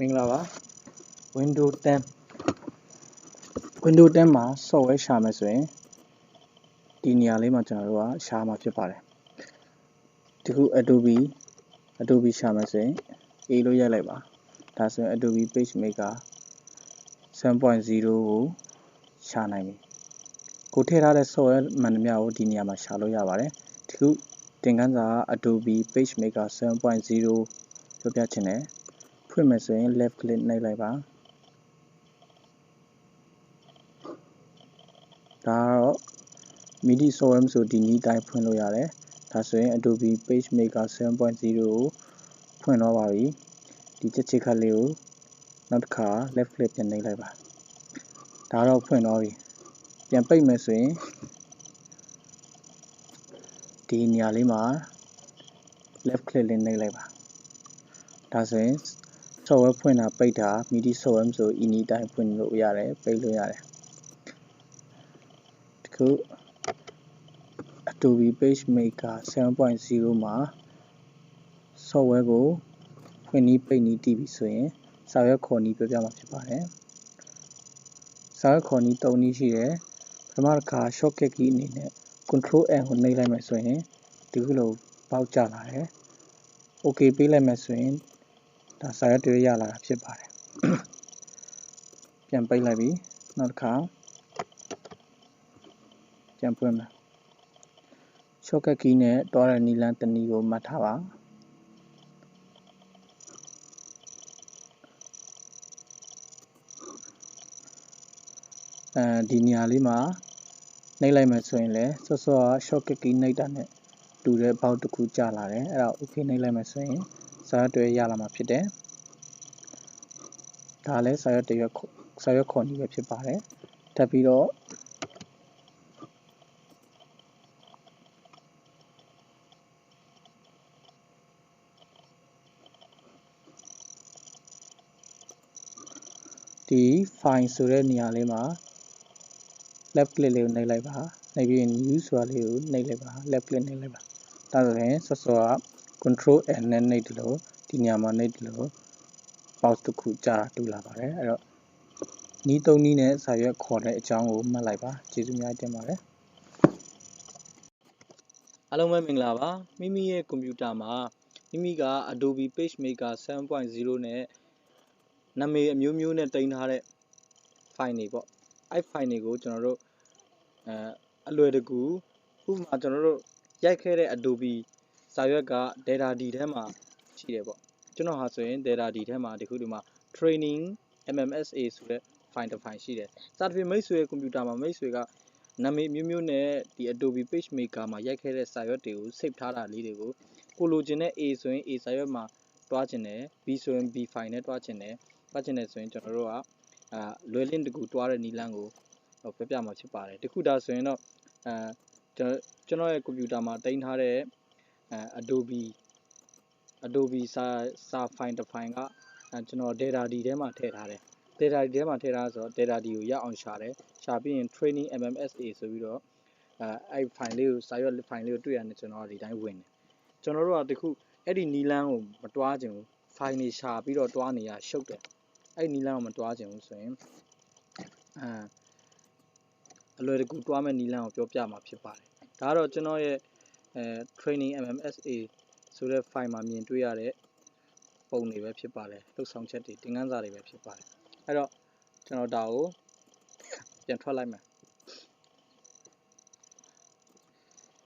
မင်္ဂလာပါ Windows 10 မှာ software ရှာမယ်ဆိုရင်ဒီနေရာလေးမှာကျွန်တော်တို့ကရှာမှာဖြစ်ပါတယ်ဒီခု Adobe ရှာမယ်ဆိုရင် A လို့ရိုက်လိုက်ပါဒါဆိုရင် Adobe PageMaker 7.0 ကိုရှာနိုင်ပြီကိုထည့်ထားတဲ့ software မှန်သမျှကိုဒီနေရာမှာရှာလို့ရပါတယ်ဒီခုသင်ခန်းစာက Adobe PageMaker 7.0 ပြောပြချင်တယ်ဖွင့်မယ်ဆိုရင် left click နှိပ်လိုက်ပါဒါကတော့ MIDI software ဆိုဒီနည်းတိုင်းဖွင့်လို့ရတယ်ဒါဆိုရင် Adobe PageMaker 7.0 ကိုဖွင့်တော့ပါပြီဒီချက်ချစ်ခတ်လေးကိုနောက်တစ်ခါ left click ပြန်နှိပ်လိုက်ပါဒါတော့ဖွင့်တော့ပြီပြန်ပိတ်မယ်ဆိုရင်ဒီနေရာလေးမှာ left click လေးနှိပ်လိုက်ပါဒါဆိုရင် software ဖွင့်တာပိတ်တာ MIDI software ဆိုဤနည်းတိုင်းဖွင့်လို့ရတယ်ပိတ်လို့ရတယ်ဒီခု Adobe PageMaker 7.0 မှာ software ကိုဖွင့်နည်းပိတ်နည်းတည်ပြီဆိုရင်စာရွက်ခေါ်နည်းပြောပြမှာဖြစ်ပါတယ်စာရွက်ခေါ်နည်း၃နည်းရှိတယ်ပထမတစ်ခါ shortcut key အနေနဲ့ Control N ကိုနှိပ်လိုက်မယ်ဆိုရင်ဒီခုလိုပေါက်ကျလာတယ် OK ပေးလိုက်မယ်ဆိုရင်ဒါစာရွက်တွေရလာတာဖြစ်ပါတယ်ပြန်ပိတ်လိုက်ပြီနောက်တစ်ခါပြန်ဖွင့်မယ် shortcut key နဲ့တွားတဲ့နည်းလမ်းတစ်နည်းကိုမှတ်ထားပါဒီနေရာလေးမှာနှိပ်လိုက်မယ်ဆိုရင်လည်းစောစောက shortcut key နှိပ်တာနဲ့တူတဲ့ဘောက်တစ်ခုကျလာတယ်အဲ့ဒါ OK နှိပ်လိုက်မယ်ဆိုရင်စာရွက်တွေရလာမှာဖြစ်တယ်ဒါလည်းစာရွက်ခေါ်နည်းပဲဖြစ်ပါတယ်ထပ်ပြီးတော့ဒီ file ဆိုတဲ့နေရာလေးမှာ left click လေးကိုနှိပ်လိုက်ပါနှိပ်ပြီး new ဆိုတာလေးကိုနှိပ်လိုက်ပါ left click နှိပ်လိုက်ပါဒါဆိုရင်စောစောက control N နဲ့နှိပ်တယ်လို့ဒီနေရာမှာနှိပ်တယ်လို့ box တစ်ခုကြာတူလာပါတယ်အဲ့တော့နည်း၃နည်းနဲ့စာရွက်ခေါ်တဲ့အကြောင်းကိုမှတ်လိုက်ပါကျေးဇူးများတင်ပါတယ်အားလုံးပဲမင်္ဂလာပါမိမိရဲ့ကွန်ပျူတာမှာမိမိက Adobe PageMaker 7.0 နဲ့နာမည်အမျိုးမျိုးနဲ့တင်ထားတဲ့ file တွေပေါ့အဲ့ file တွေကိုကျွန်တော်တို့အလွယ်တကူဥပမာကျွန်တော်တို့ရိုက်ခဲ့တဲ့ Adobe စာရွက်က data D ထဲမှာရှိတယ်ပေါ့ကျွန်တော်ဟာဆိုရင် data D ထဲမှာဒီခုဒီမှာ training MMSA ဆိုတဲ့ file တစ် file ရှိတယ်စသဖြင့်မိတ်ဆွေရဲ့ကွန်ပျူတာမှာမိတ်ဆွေကနာမည်မျိုးမျိုးနဲ့ဒီ Adobe PageMaker မှာရိုက်ခဲ့တဲ့စာရွက်တွေကို save ထားတာလေးတွေကိုကိုလိုချင်တဲ့ A ဆိုရင် A စာရွက်မှာတွားချင်တယ် B ဆိုရင် B file နဲ့တွားချင်တယ်ဆိုရင်ကျွန်တော်တို့ကလွယ်လင့်တကူတွားတဲ့နည်းလမ်းကိုပြောပြမှာဖြစ်ပါတယ်တခုဒါဆိုရင်တော့ကျွန်တော်ရဲ့ကွန်ပျူတာမှာတင်ထားတဲ့Adobe စာ file တစ် file ကကျွန်တော် data D ထဲမှာထည့်ထားတယ် data D ထဲမှာထည့်ထားဆိုတော့ data D ကိုရအောင်ရှာတယ်ရှာပြီးရင် training MMSA ဆိုပြီးတော့အဲ့ file လေးကိုစာရွက် file လေးကိုတွေ့ရတယ်ကျွန်တော်ဒီတိုင်းဝင်တယ်ကျွန်တော်တို့ကတခုအဲ့ဒီနီလန်းကိုမတွားချင်ဘူး file တွေရှာပြီးတော့တွားနေရရှုပ်တယ်အဲ့နီလန်းကိုမတွားချင်ဘူးဆိုရင်အလွယ်တကူတွားမဲ့နီလန်းကိုပြောပြမှာဖြစ်ပါတယ်ဒါကတော့ကျွန်တော်ရဲ့training MMSA ဆိုတဲ့ file မှာမြင်တွေ့ရတဲ့ပုံတွေပဲဖြစ်ပါတယ်လှုပ်ဆောင်ချက်တွေသင်ခန်းစာတွေပဲဖြစ်ပါတယ်အဲ့တော့ကျွန်တော်ဒါကိုပြန်ထွက်လိုက်မယ်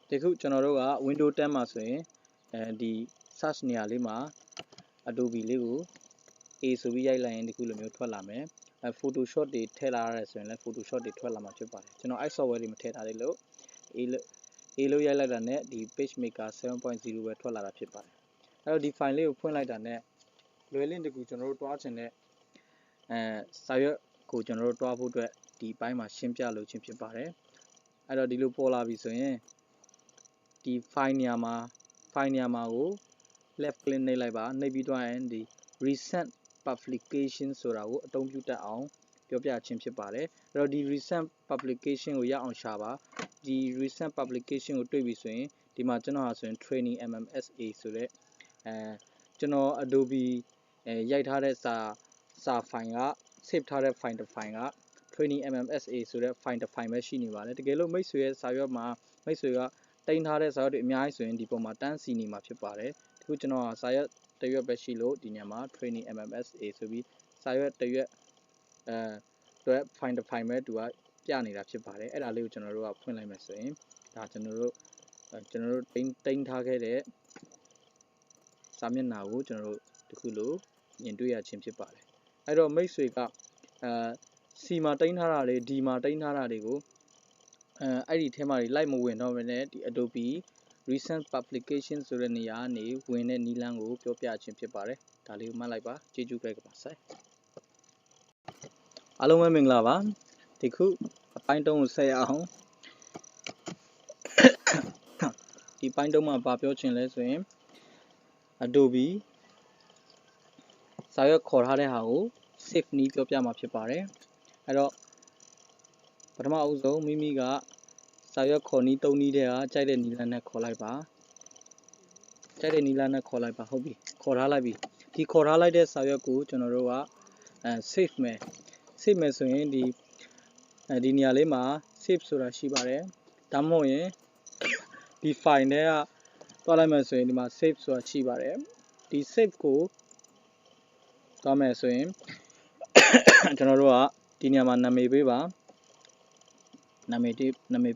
ဒီခုကျွန်တော်တို့က Windows 10 မှာဆိုရင်ဒီ search နေရာလေးမှာ Adobe လေးကို A ဆိုပြီးရိုက်လိုက်ရင်ဒီခုလိုမျိုးထွက်လာမယ်Photoshop တွေထည့်လာရတယ်ဆိုရင်လည်း Photoshop တွေထွက်လာမှာဖြစ်ပါတယ်ကျွန်တော်အဲ့ software တွေမထည့်ထားသေးလို့ A လို့ရိုက်လိုက်တာနဲ့ဒီ PageMaker 7.0 ပဲထွက်လာတာဖြစ်ပါတယ်အဲ့တော့ဒီ file လေးကိုဖွင့်လိုက်တာနဲ့လွယ်လင့်တကူကျွန်တော်တို့တွားချင်တဲ့စာရွက်ကိုကျွန်တော်တို့တွားဖို့အတွက်ဒီဘိုင်းမှာရှင်းပြလို့ချင်းဖြစ်ပါတယ်အဲ့တော့ဒီလိုပေါ်လာပြီဆိုရင်ဒီ file နေရာမှာကို left click နှိပ်လိုက်ပါနှိပ်ပြီးတော့ရင်ဒီ recent publication ဆိုတာကိုအသုံးပြုတတ်အောင်ပြောပြခြင်းဖြစ်ပါတယ်အဲ့တော့ဒီ recent publication ကိုရအောင်ရှာပါဒီ recent publication ကိုတွေ့ပြီဆိုရင်ဒီမှာကျွန်တော်ဟာဆိုရင် training MMSA ဆိုတဲ့ကျွန်တော် Adobe ရိုက်ထားတဲ့စာ file က save ထားတဲ့ file တစ် file က training MMSA ဆိုတဲ့ file တစ် file ပဲရှိနေပါတယ်တကယ်လို့မိတ်ဆွေရဲ့စာရွက်မှာမိတ်ဆွေကတင်ထားတဲ့စာရွက်တွေအများကြီးဆိုရင်ဒီပုံမှာတန်းစီနေမှာဖြစ်ပါတယ်ဒီခုကျွန်တော်စာရွက်တစ်ရွက်ပဲရှိလို့ဒီညမှာ training MMSA ဆိုပြီးစာရွက်တစ်ရွက်အတွက် file တစ် file ပဲသူကပြနေတာဖြစ်ပါတယ်အဲ့ဒါလေးကိုကျွန်တော်တို့ကဖွင့်လိုက်မယ်ဆိုရင်ဒါကျွန်တော်တို့တင်ထားခဲ့တဲ့စာမျက်နှာကိုကျွန်တော်တို့ဒီခုလိုမြင်တွေ့ရခြင်းဖြစ်ပါတယ်အဲ့တော့မိတ်ဆွေကC မှာတင်ထားတာတွေ D မှာတင်ထားတာတွေကိုအဲ့ဒီထဲမှာလိုက်မဝင်တော့ဘဲနဲ့ဒီ Adobe Recent Publication ဆိုတဲ့နေရာကနေဝင်တဲ့နည်းလမ်းကိုပြောပြခြင်းဖြစ်ပါတယ်ဒါလေးကိုမှတ်လိုက်ပါကျေးဇူးပဲပါဆိုင်အားလုံးပဲမင်္ဂလာပါဒီခုအပိုင်းတုံးကိုဆက်ရအောင်ဒီပိုင်းတုံးမှာဘာပြောချင်လဲဆိုရင် Adobe စာရွက်ခေါ်ထားတဲ့ဟာကို save နည်းပြောပြမှာဖြစ်ပါတယ်အဲ့တော့ပထမအဦးဆုံးမိမိကစာရွက်ခေါ်နည်း၃နည်းတဲ့ဟာကြိုက်တဲ့နည်းလမ်းနဲ့ခေါ်လိုက်ပါကြိုက်တဲ့နည်းလမ်းနဲ့ခေါ်လိုက်ပါဟုတ်ပြီခေါ်ထားလိုက်ပြီဒီခေါ်ထားလိုက်တဲ့စာရွက်ကိုကျွန်တော်တို့ကsave မယ်ဆိုရင်ဒီနေရာလေးမှာ save ဆိုတာရှိပါတယ်ဒါမှမဟုတ်ရင်ဒီ file ထဲကသွားလိုက်မယ်ဆိုရင်ဒီမှာ save ဆိုတာရှိပါတယ်ဒီ save ကိုသွားမယ်ဆိုရင်ကျွန်တော်တို့ကဒီနေရာမှာနာမည်ပေးပါနာမည်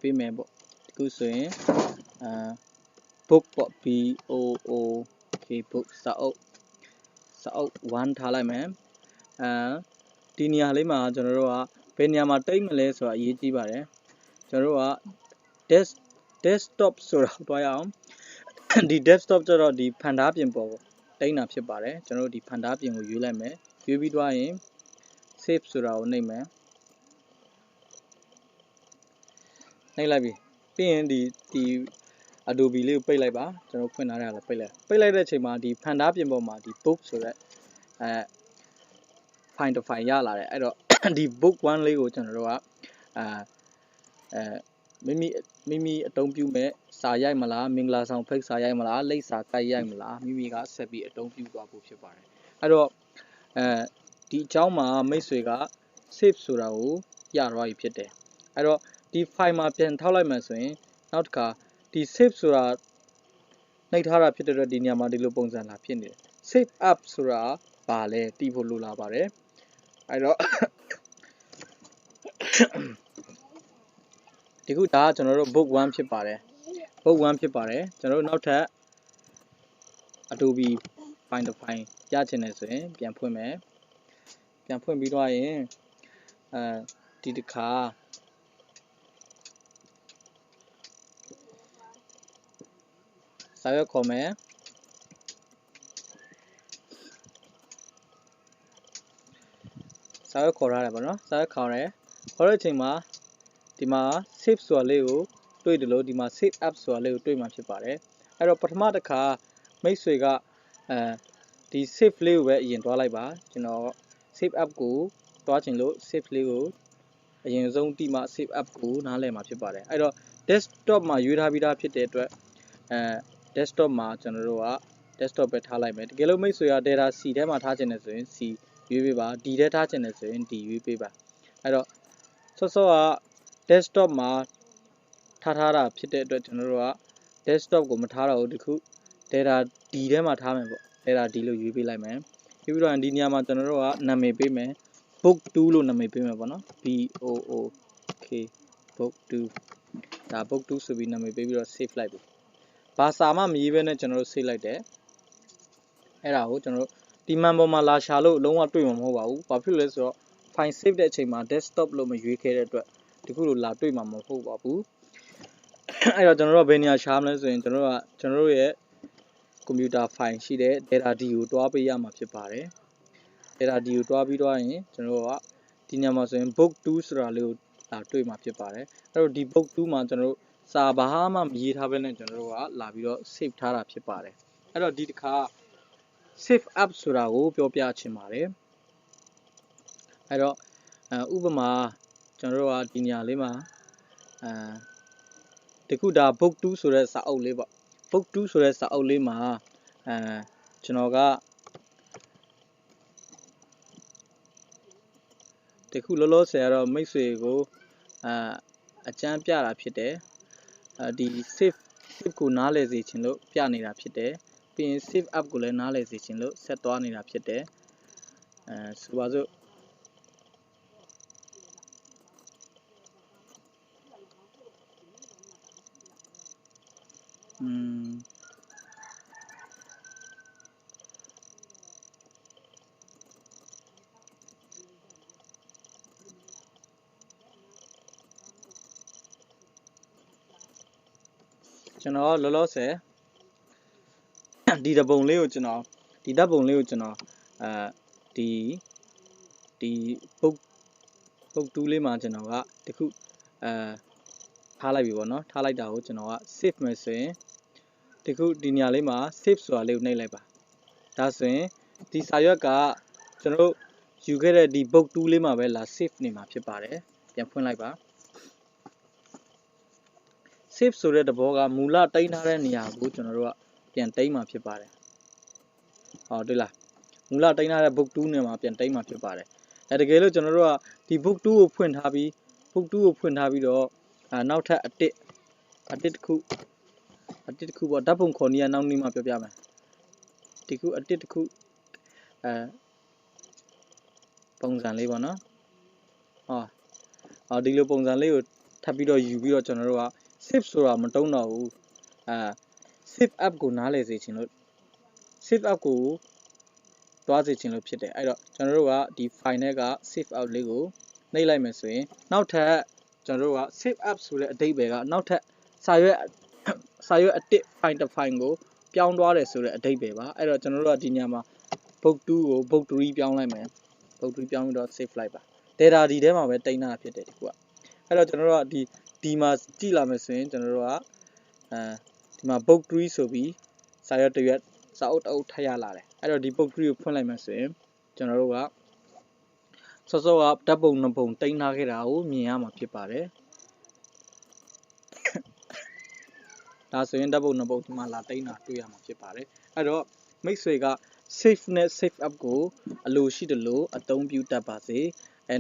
ပေးမယ်ပေါ့ဒီခုဆိုရင်book ပေါ့ BOOK book စာအုပ်1ထားလိုက်မယ်ဒီနေရာလေးမှာကျွန်တော်တို့ကဘယ်နေရာမှာတိတ်မလဲဆိုတာအရေးကြီးပါတယ်ကျွန်တော်တို့က desktop ဆိုတာတွားရအောင်ဒီ desktop ကျတော့ဒီဖန်သားပြင်ပေါ်တိတ်တာဖြစ်ပါတယ်ကျွန်တော်တို့ဒီဖန်သားပြင်ကိုရွေးလိုက်မယ်ရွေးပြီးတွားရင် save ဆိုတာကိုနှိပ်မယ်နှိပ်လိုက်ပြီပြီးရင်ဒီ Adobe လေးကိုပိတ်လိုက်ပါကျွန်တော်ဖွင့်ထားတဲ့ဟာပိတ်လိုက်တဲ့အချိန်မှာဒီဖန်သားပြင်ပေါ်မှာဒီ book ဆိုတဲ့file တစ် file ရလာတယ်အဲ့တော့ဒီ book 1လေးကိုကျွန်တော်တို့ကမိမိအသုံးပြုမဲ့စာရိုက်မလားမင်္ဂလာဆောင်ဖိတ်စာရိုက်မလားလိပ်စာကိုက်ရိုက်မလားမိမိကဆက်ပြီးအသုံးပြုသွားဖို့ဖြစ်ပါတယ်အဲ့တော့ဒီအကြောင်းမှာမိတ်ဆွေက save ဆိုတာကိုရသွားပြီဖြစ်တယ်အဲ့တော့ဒီ file မှာပြန်ထောက်လိုက်မှဆိုရင်နောက်တစ်ခါဒီ save ဆိုတာနှိပ်ထားတာဖြစ်တဲ့အတွက်ဒီနေရာမှာဒီလိုပုံစံလာဖြစ်နေတယ် save up ဆိုတာဘာလဲသိဖို့လိုလာပါတယ်အဲ့တော့ဒီခုဒါကကျွန်တော်တို့ book 1ဖြစ်ပါတယ်ကျွန်တော်တို့နောက်ထပ် Adobe file တစ် file ရချင်တယ်ဆိုရင်ပြန်ဖွင့်မယ်ပြန်ဖွင့်ပြီးတော့ရင်ဒီတစ်ခါစာရွက်ခေါ်မယ်စာရွက်ခေါ်ထားတယ်ပေါ့နော်စာရွက်ခေါ်တဲ့အချိန်မှာဒီမှာ save ဆိုတာလေးကိုတွေ့တယ်လို့ဒီမှာ save up ဆိုတာလေးကိုတွေ့မှာဖြစ်ပါတယ်အဲ့တော့ပထမတစ်ခါမိတ်ဆွေကဒီ save လေးကိုပဲအရင်တွားလိုက်ပါကျွန်တော် save up ကိုတွားချင်လို့ save လေးကိုအရင်ဆုံးဒီမှာ save up ကိုနားလည်မှာဖြစ်ပါတယ်အဲ့တော့ desktop မှာရွေးထားပြီးသားဖြစ်တဲ့အတွက်desktop မှာကျွန်တော်တို့က desktop ပဲထားလိုက်မယ်တကယ်လို့မိတ်ဆွေက data C ထဲမှာထားချင်တယ်ဆိုရင် C ရွေးပေးပါ D ထဲထားချင်တယ်ဆိုရင် D ရွေးပေးပါအဲ့တော့စောက desktop မှာထားတာဖြစ်တဲ့အတွက်ကျွန်တော်တို့က desktop ကိုမထားတော့ဘူးဒီခု data D ထဲမှာထားမယ်ပေါ့ data D လို့ရွေးပေးလိုက်မယ်ပြီးတော့ဒီနေရာမှာကျွန်တော်တို့ကနာမည်ပေးမယ် book 2လို့နာမည်ပေးမယ်ပေါ့နော် BOOK book 2ဒါ book 2ဆိုပြီးနာမည်ပေးပြီးတော့ save လိုက်ပြီဘာစာမှမရေးဘဲနဲ့ကျွန်တော်တို့ save လိုက်တယ်အဲ့ဒါကိုကျွန်တော်တို့ဒီမှန်ပေါ်မှာလာရှာလို့လုံးဝတွေ့မှာမဟုတ်ပါဘူးဘာဖြစ်လို့လဲဆိုတော့ file save တဲ့အချိန်မှာ desktop လို့မရွေးခဲ့တဲ့အတွက်ဒီခုလိုလာတွေ့မှာမဟုတ်ပါဘူးအဲ့တော့ကျွန်တော်တို့ဘယ်နေရာရှာမလဲဆိုရင်ကျွန်တော်တို့ရဲ့ကွန်ပျူတာ file ရှိတဲ့ data D ကိုတွားပေးရမှာဖြစ်ပါတယ် data D ကိုတွားပြီးတော့ရင်ကျွန်တော်တို့ကဒီညမှာဆိုရင် book 2ဆိုတာလေးကိုလာတွေ့မှာဖြစ်ပါတယ်အဲ့တော့ဒီ book 2မှာကျွန်တော်တို့စာဘာမှမရေးထားဘဲနဲ့ကျွန်တော်တို့ကလာပြီးတော့ save ထားတာဖြစ်ပါတယ်အဲ့တော့ဒီတစ်ခါ save up ဆိုတာကိုပြောပြချင်ပါတယ်အဲ့တော့ဥပမာကျွန်တော်တို့ကဒီနေရာလေးမှာဒီခုဒါ book 2ဆိုတဲ့စာအုပ်လေးပေါ့ book 2ဆိုတဲ့စာအုပ်လေးမှာကျွန်တော်က တခုလောလောဆယ်ကတော့မိတ်ဆွေကိုအကြမ်းပြတာဖြစ်တယ်ဒီ save ကိုနားလည်စေချင်လို့ပြနေတာဖြစ်တယ်ပြီးရင် save up ကိုလည်းနားလည်စေချင်လို့ဆက်သွားနေတာဖြစ်တယ်ဆိုပါစို့ကျွန်တော်လောလောဆယ်ဒီဓာတ်ပုံလေးကိုကျွန်တော်ဒီပုတ်တူးလေးမှာကျွန်တော်ကတခုထားလိုက်ပြီပေါ့နော်ထားလိုက်တာကိုကျွန်တော်က save မယ်ဆိုရင်တခုဒီနေရာလေးမှာ save ဆိုတာလေးကိုနှိပ်လိုက်ပါဒါဆိုရင်ဒီစာရွက်ကကျွန်တော်တို့ယူခဲ့တဲ့ဒီပုတ်တူးလေးမှာပဲလာ save နေမှာဖြစ်ပါတယ်ပြန်ဖွင့်လိုက်ပါ save ဆိုတဲ့သဘောကမူလတိန်းထားတဲ့နေရာကိုကျွန်တော်တို့ကပြန်တိန်းမှာဖြစ်ပါတယ်ဟောတွေ့လားမူလတိန်းထားတဲ့ book 2နဲ့မှာပြန်တိန်းမှာဖြစ်ပါတယ်တကယ်လို့ကျွန်တော်တို့ကဒီ book 2ကိုဖွင့်ထားပြီးတော့နောက်ထပ်အတစ်တစ်ခုပေါ့ဓာတ်ပုံခေါ်နည်းကနောက်နေ့မှပြောပြမယ်ဒီခုအတစ်တစ်ခုပုံစံလေးပေါ့နော်ဒီလိုပုံစံလေးကိုထပ်ပြီးတော့ယူပြီးတော့ကျွန်တော်တို့က save ဆိုတာမတုံးတော့ဘူးsave up ကိုနားလည်စေချင်လို့ save up ကိုသွားစေချင်လို့ဖြစ်တယ်အဲ့တော့ကျွန်တော်တို့ကဒီ file နဲ့က save out လေးကိုနှိပ်လိုက်မယ်ဆိုရင်နောက်ထပ်ကျွန်တော်တို့က save up ဆိုတဲ့အဓိပ္ပာယ်ကနောက်ထပ်စာရွက်အတစ် file တစ် file ကိုပြောင်းသွားတယ်ဆိုတဲ့အဓိပ္ပာယ်ပါအဲ့တော့ကျွန်တော်တို့ကဒီညမှာ book 2ကို book 3ပြောင်းလိုက်မယ် book 3ပြောင်းပြီးတော့ save လိုက်ပါ data ဒီထဲမှာပဲတိန်းတာဖြစ်တယ်ဒီခုကအဲ့တော့ကျွန်တော်တို့ကဒီမှာကြည့်လာမယ်ဆိုရင်ကျွန်တော်တို့ကဒီမှာ book 3ဆိုပြီးစာရွက်တစ်ရွက်စာအုပ်တစ်အုပ်ထပ်ရလာတယ်အဲ့တော့ဒီ book 3ကိုဖွင့်လိုက်မယ်ဆိုရင်ကျွန်တော်တို့ကစောစောကဓာတ်ပုံနှစ်ပုံတိန်းထားခဲ့တာကိုမြင်ရမှာဖြစ်ပါတယ်ဒါဆိုရင်ဓာတ်ပုံနှစ်ပုံဒီမှာလာတိန်းတာတွေ့ရမှာဖြစ်ပါတယ်အဲ့တော့မိတ်ဆွေက save နဲ့ save up ကိုအလိုရှိတယ်လို့အသုံးပြုတတ်ပါစေ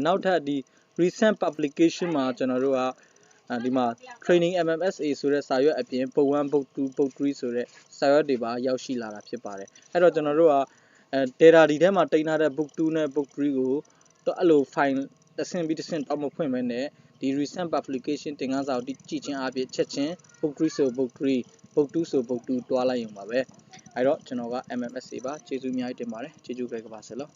နောက်ထပ်ဒီ recent publication မှာကျွန်တော်တို့ကဒီမှာ training MMSA ဆိုတဲ့စာရွက်အပြင် book 1 book 2 book 3ဆိုတဲ့စာရွက်တွေပါရောက်ရှိလာတာဖြစ်ပါတယ်အဲ့တော့ကျွန်တော်တို့ကdata ဒီထဲမှာတိန်းထားတဲ့ book 2နဲ့ book 3ကိုတော့အဲ့လို file တစ်ဆင့်ပြီးတစ်ဆင့်တော့မဖွင့်မဲနဲ့ဒီ recent publication သင်ခန်းစာကိုကြည့်ချင်းအပြင်ချက်ချင်း book 3ဆို book 3 book 2ဆို book 2တွားလိုက်ရုံပါပဲအဲ့တော့ကျွန်တော်က MMSA ပါကျေးဇူးအများကြီးတင်ပါတယ်ကျေးဇူးပဲကပါစေလို့